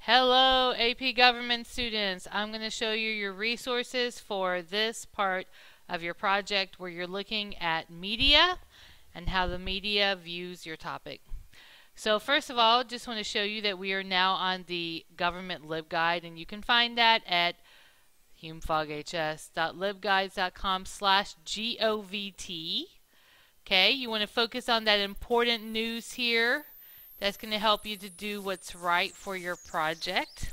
Hello AP Government students. I'm going to show you your resources for this part of your project where you're looking at media and how the media views your topic. So first of all, just want to show you that we are now on the Government LibGuide, and you can find that at humefoghs.libguides.com/govt. Okay, you want to focus on that important news here. That's going to help you to do what's right for your project.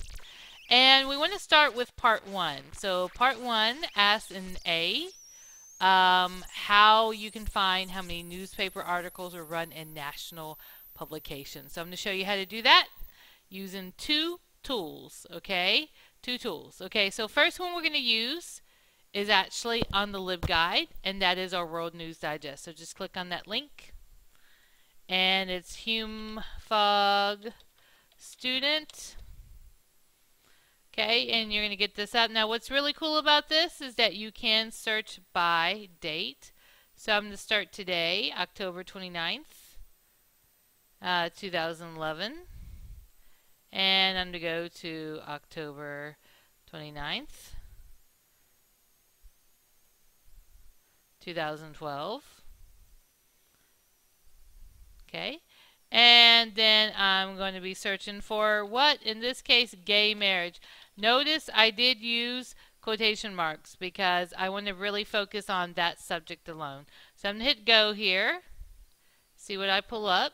And we want to start with part 1. So part 1 asks in A how you can find how many newspaper articles are run in national publications. So I'm going to show you how to do that using two tools. Okay, two tools. Okay, so first one we're going to use is actually on the LibGuide, and that is our World News Digest. So just click on that link. And it's HumeFog student. Okay, and you're going to get this up. Now what's really cool about this is that you can search by date. So I'm going to start today, October 29th, 2011. And I'm going to go to October 29th, 2012. Okay, and then I'm going to be searching for what? In this case, gay marriage. Notice I did use quotation marks because I want to really focus on that subject alone. So I'm going to hit go here, see what I pull up.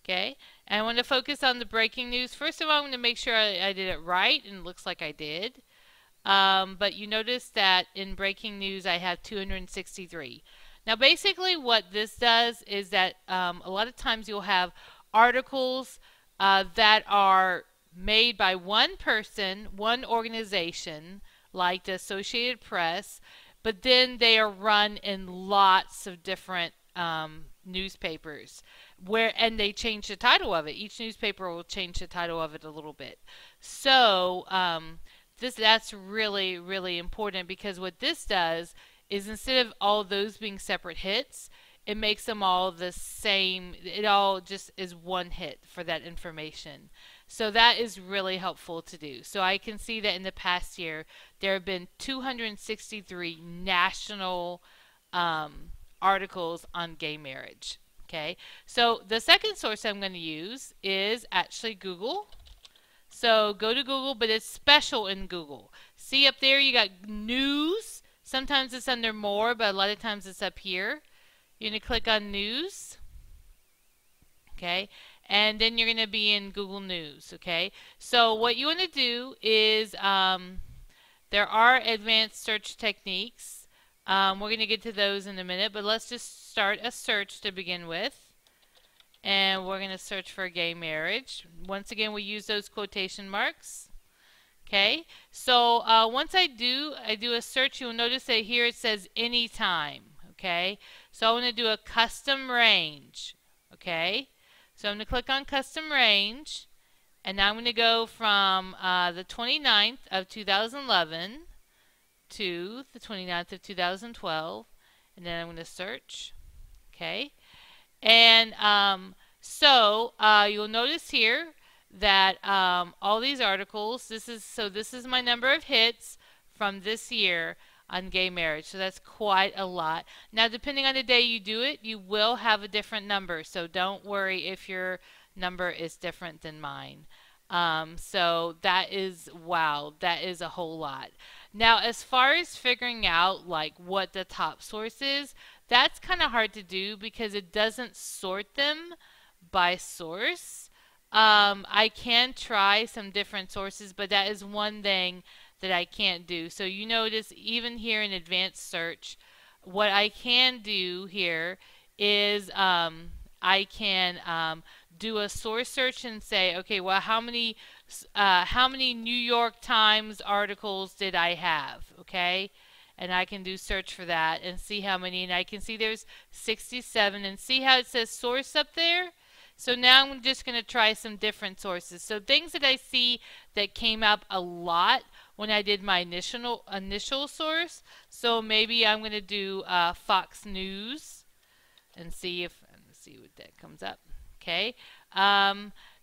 Okay, and I want to focus on the breaking news. First of all, I'm going to make sure I did it right, and it looks like I did. But you notice that in breaking news I have 263. Now basically what this does is that a lot of times you'll have articles that are made by one person, one organization, like the Associated Press, but then they are run in lots of different newspapers, and they change the title of it. Each newspaper will change the title of it a little bit. So that's really, really important, because what this does is instead of all those being separate hits, it makes them all the same. It all just is one hit for that information. So that is really helpful to do. So I can see that in the past year there have been 263 national articles on gay marriage. Okay, so the second source I'm going to use is actually Google. So go to Google, but it's special in Google. See up there you got news. Sometimes it's under more, but a lot of times it's up here. You're going to click on news. Okay, and then you're going to be in Google News. Okay, so what you want to do is there are advanced search techniques. We're going to get to those in a minute, but let's just start a search to begin with. And we're going to search for gay marriage. Once again, we use those quotation marks. Okay, so once I do a search, you'll notice that here it says anytime. Okay, so I want to do a custom range. Okay, so I'm going to click on custom range, and now I'm going to go from the 29th of 2011 to the 29th of 2012, and then I'm going to search. Okay, and so you'll notice here that all these articles, this is my number of hits from this year on gay marriage. So that's quite a lot. Now depending on the day you do it, you will have a different number, so don't worry if your number is different than mine. So that is, wow, that is a whole lot. Now as far as figuring out like what the top source is, that's kind of hard to do because it doesn't sort them by source. I can try some different sources, but that is one thing that I can't do. So you notice even here in advanced search, what I can do here is I can do a source search and say, okay, well, how many New York Times articles did I have? Okay, and I can do search for that and see how many, and I can see there's 67, and see how it says source up there? So now I'm just going to try some different sources. So things that I see that came up a lot when I did my initial source. So maybe I'm going to do Fox News and see what that comes up. Okay.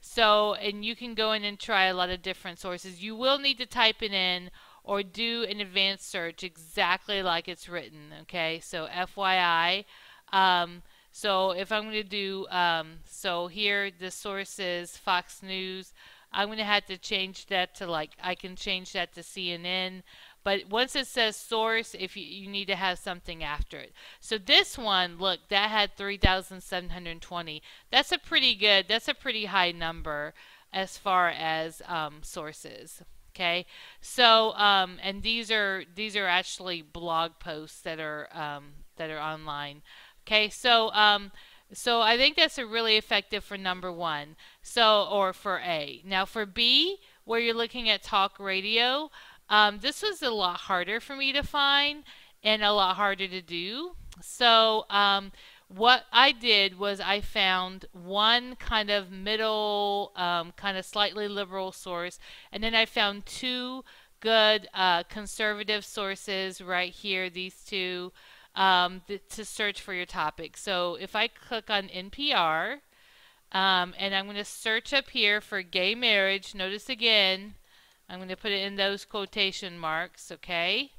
So, and you can go in and try a lot of different sources. You will need to type it in or do an advanced search exactly like it's written, okay? So FYI. So if I'm going to do, so here the source is Fox News. I'm going to have to change that to like, I can change that to CNN. But once it says source, if you need to have something after it. So this one, look, that had 3,720. That's a pretty good, that's a pretty high number as far as sources. Okay, so and these are actually blog posts that are online. Okay, so so I think that's a really effective for number one. So or for A. Now for B, where you're looking at talk radio, this was a lot harder for me to find and a lot harder to do. So what I did was I found one kind of middle, kind of slightly liberal source, and then I found two good conservative sources right here, these two, to search for your topic. So if I click on NPR, and I'm going to search up here for gay marriage, notice again, I'm going to put it in those quotation marks, okay?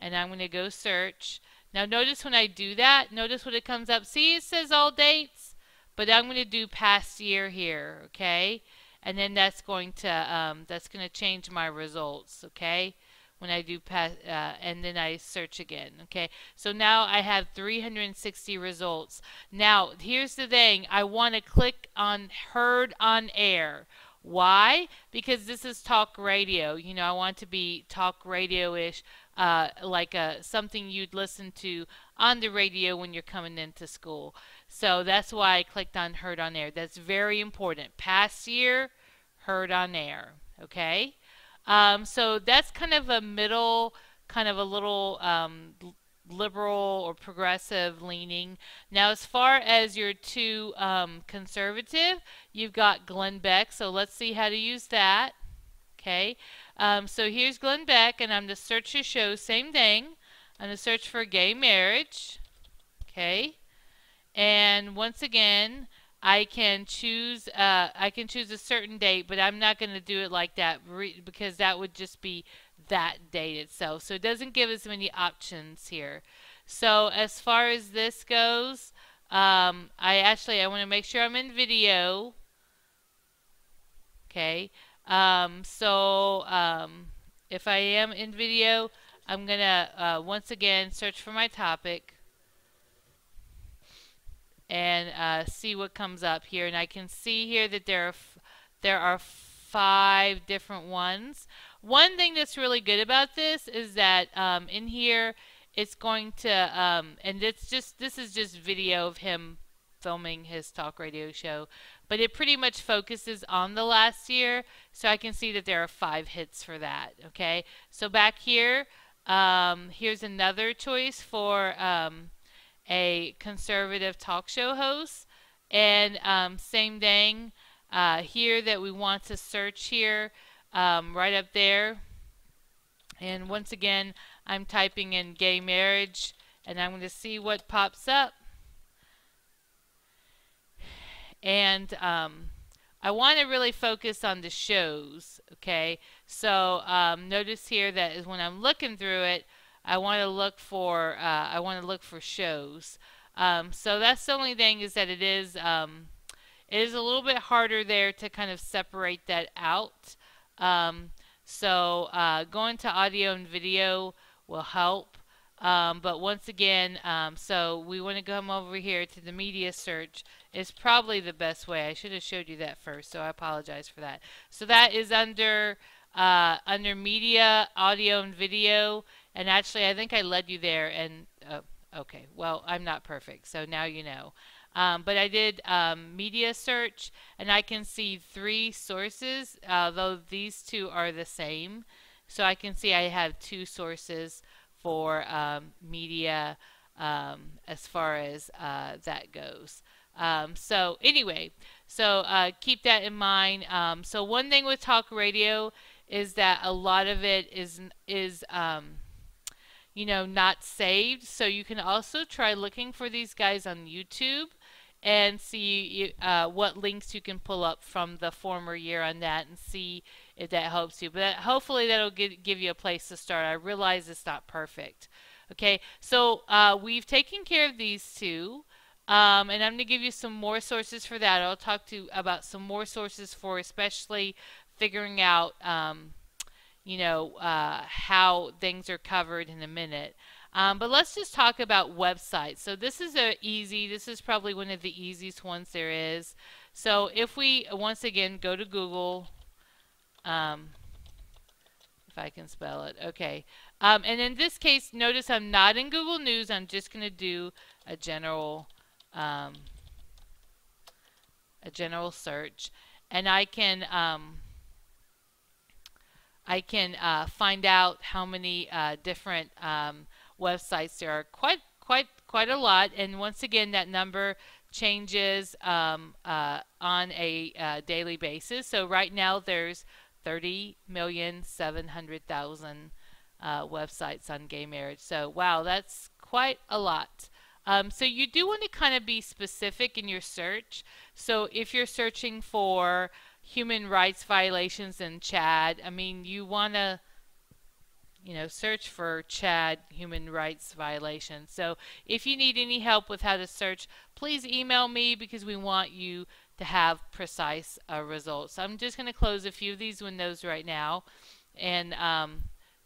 And I'm going to go search. Now notice when I do that, notice what it comes up. See, it says all dates, but I'm going to do past year here, okay? And then that's going to change my results, okay? When I do past, and then I search again, okay? So now I have 360 results. Now here's the thing: I want to click on heard on air. Why? Because this is talk radio. You know, I want to be talk radio-ish, like something you'd listen to on the radio when you're coming into school. So that's why I clicked on heard on air. That's very important. Past year, heard on air. Okay? So that's kind of a middle, kind of a little liberal or progressive leaning. Now, as far as your two conservative, you've got Glenn Beck. So let's see how to use that. Okay. So here's Glenn Beck, and I'm going to search your show. Same thing. I'm going to search for gay marriage. Okay. And once again, I can choose a certain date, but I'm not going to do it like that because that would just be that date itself. So it doesn't give us many options here. So as far as this goes, I want to make sure I'm in video. Okay. If I am in video, I'm going to once again search for my topic and see what comes up here. And I can see here that there are 5 different ones. One thing that's really good about this is that in here it's going to and this is just video of him filming his talk radio show, but it pretty much focuses on the last year, so I can see that there are 5 hits for that. Okay, so back here, here's another choice for a conservative talk show host, and same thing here that we want to search here, right up there. And once again, I'm typing in gay marriage, and I'm going to see what pops up. And I want to really focus on the shows, okay? So notice here that is when I'm looking through it, I want to look for shows. So that's the only thing, is that it is a little bit harder there to kind of separate that out. Going to audio and video will help. But once again, so we want to come over here to the media search. Is probably the best way. I should have showed you that first, so I apologize for that. So that is under media, audio, and video. And actually, I think I led you there. And okay, well, I'm not perfect, so now you know. But I did media search, and I can see 3 sources, though these 2 are the same. So I can see I have 2 sources for media as far as that goes. So anyway, so keep that in mind. So one thing with talk radio is that a lot of it is you know, not saved. So you can also try looking for these guys on YouTube and see what links you can pull up from the former year on that and see if that helps you. But hopefully that'll give you a place to start. I realize it's not perfect. Okay, so we've taken care of these two. And I'm going to give you some more sources for that. I'll talk about some more sources for especially figuring out, how things are covered in a minute. But let's just talk about websites. So this is this is probably one of the easiest ones there is. So if we, once again, go to Google, if I can spell it, okay. And in this case, notice I'm not in Google News. I'm just going to do a general search, and I can find out how many different websites there are. Quite a lot. And once again, that number changes on a daily basis. So right now there's 30,700,000 websites on gay marriage. So wow, that's quite a lot. So you do want to kind of be specific in your search. So if you're searching for human rights violations in Chad, I mean, you want to, search for Chad human rights violations. So if you need any help with how to search, please email me because we want you to have precise results. So I'm just going to close a few of these windows right now and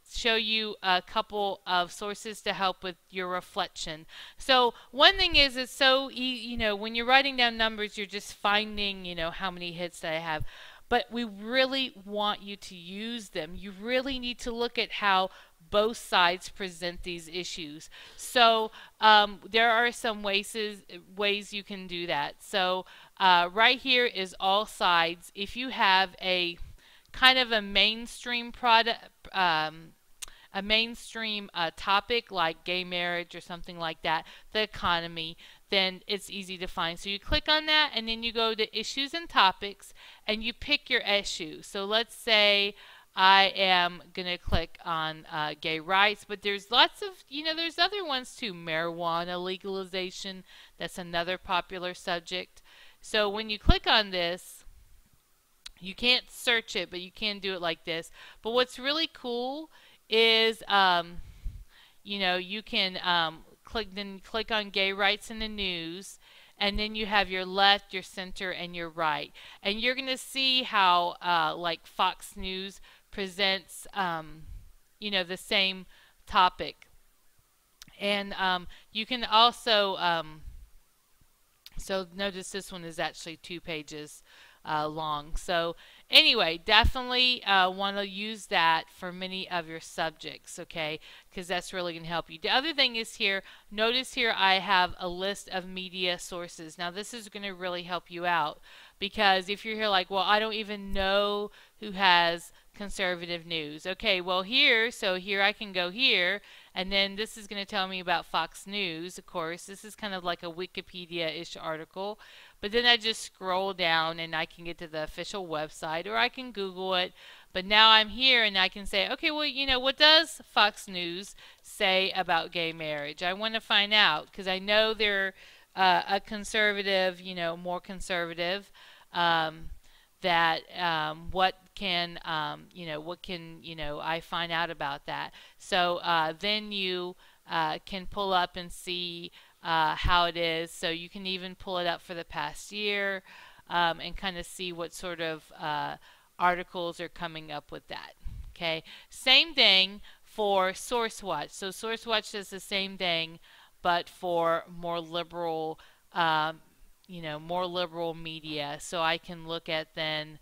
show you a couple of sources to help with your reflection. So one thing is, it's so when you're writing down numbers, you're just finding how many hits that I have. But we really want you to use them. You really need to look at how both sides present these issues. So there are some ways you can do that. So right here is all sides. If you have a kind of a mainstream topic like gay marriage or something like that, the economy, then it's easy to find. So you click on that and then you go to issues and topics and you pick your issue. So let's say I am going to click on gay rights, but there's lots of, there's other ones too. Marijuana legalization, that's another popular subject. So when you click on this, you can't search it, but you can do it like this. But what's really cool is, you can click on gay rights in the news, and then you have your left, your center, and your right. And you're going to see how, like Fox News presents, the same topic. And you can also, so notice this one is actually 2 pages long. So anyway, definitely want to use that for many of your subjects, okay, because that's really going to help you. The other thing is here, notice here I have a list of media sources. Now this is going to really help you out, because if you're here like, well, I don't even know who has conservative news. Okay, well here I can go here, and then this is going to tell me about Fox News. Of course, this is kind of like a Wikipedia-ish article. But then I just scroll down and I can get to the official website, or I can Google it. But now I'm here and I can say, okay, well, what does Fox News say about gay marriage? I want to find out because I know they're a conservative, more conservative. What can I find out about that? So then you can pull up and see how it is. So you can even pull it up for the past year and kind of see what sort of articles are coming up with that. Okay, same thing for SourceWatch. So SourceWatch does the same thing, but for more liberal, more liberal media. So I can look at then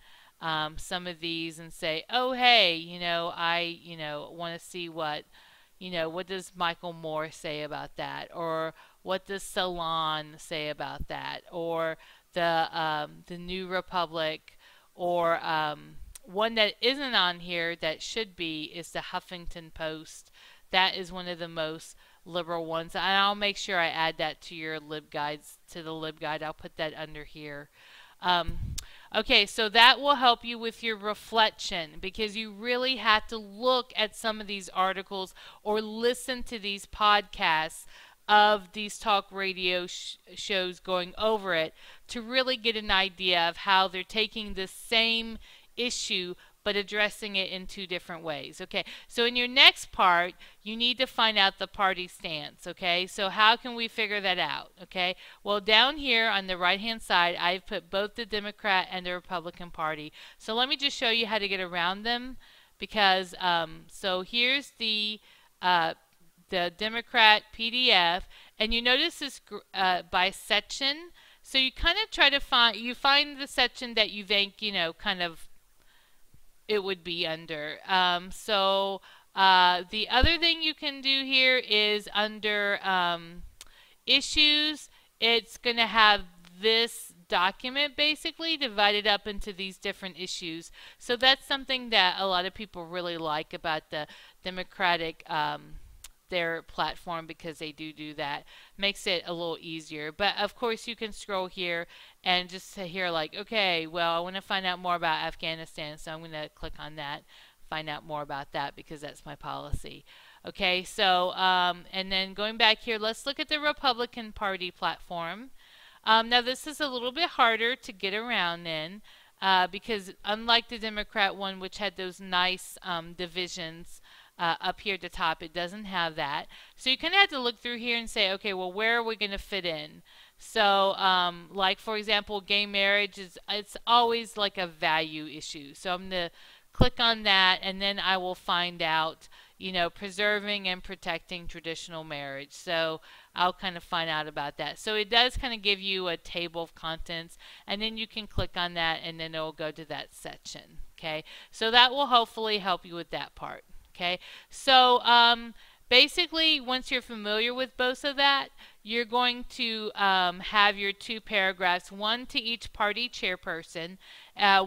some of these and say, oh hey, I want to see what does Michael Moore say about that, or what does Salon say about that, or the New Republic, or one that isn't on here that should be is the Huffington Post. That is one of the most liberal ones, and I'll make sure I add that to your LibGuides, to the LibGuide. I'll put that under here. Okay, so that will help you with your reflection, because you really have to look at some of these articles or listen to these podcasts of these talk radio shows going over it to really get an idea of how they're taking the same issue but addressing it in two different ways. Okay, so in your next part, you need to find out the party stance. Okay, so how can we figure that out? Okay, well, down here on the right hand side, I've put both the Democrat and the Republican Party. So let me just show you how to get around them, because so here's the Democrat PDF, and you notice this by section. So you kind of try to find the section that you think, kind of it would be under. The other thing you can do here is under issues, it's going to have this document basically divided up into these different issues. So that's something that a lot of people really like about the Democratic their platform, because they do that. Makes it a little easier. But of course you can scroll here and just say here like, okay, well, I want to find out more about Afghanistan, so I'm going to click on that, find out more about that, because that's my policy. Okay, so and then going back here, let's look at the Republican Party platform. Now this is a little bit harder to get around in, because unlike the Democrat one, which had those nice divisions up here at the top, it doesn't have that. So you kind of have to look through here and say, okay, well, where are we going to fit in? So like, for example, gay marriage, it's always like a value issue. So I'm going to click on that, and then I will find out, preserving and protecting traditional marriage. So I'll kind of find out about that. So it does kind of give you a table of contents, and then you can click on that, and then it will go to that section. Okay, so that will hopefully help you with that part. Okay, so basically, once you're familiar with both of that, you're going to have your two paragraphs, one to each party chairperson,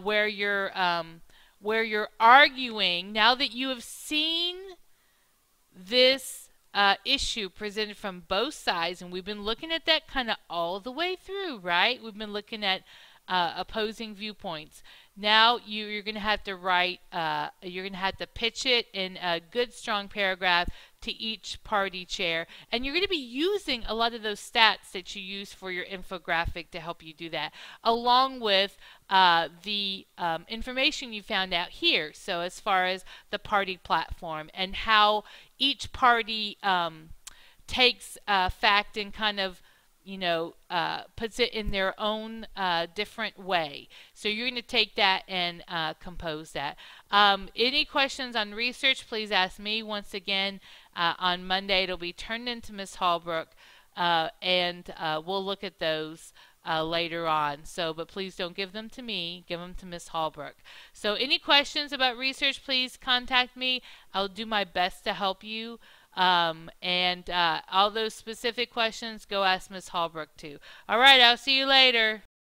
where you're arguing. Now that you have seen this issue presented from both sides, and we've been looking at that kind of all the way through, right? We've been looking at opposing viewpoints. Now you're going to have to write, you're going to have to pitch it in a good strong paragraph to each party chair, and you're going to be using a lot of those stats that you use for your infographic to help you do that, along with the information you found out here. So as far as the party platform and how each party takes fact and kind of puts it in their own different way. So you're going to take that and compose that. Any questions on research, please ask me. Once again, on Monday it'll be turned into Ms. Hallbrook, and we'll look at those later on. So, but please don't give them to me, give them to Ms. Hallbrook. So any questions about research, please contact me. I'll do my best to help you. And all those specific questions, go ask Ms. Hallbrook too. All right, I'll see you later.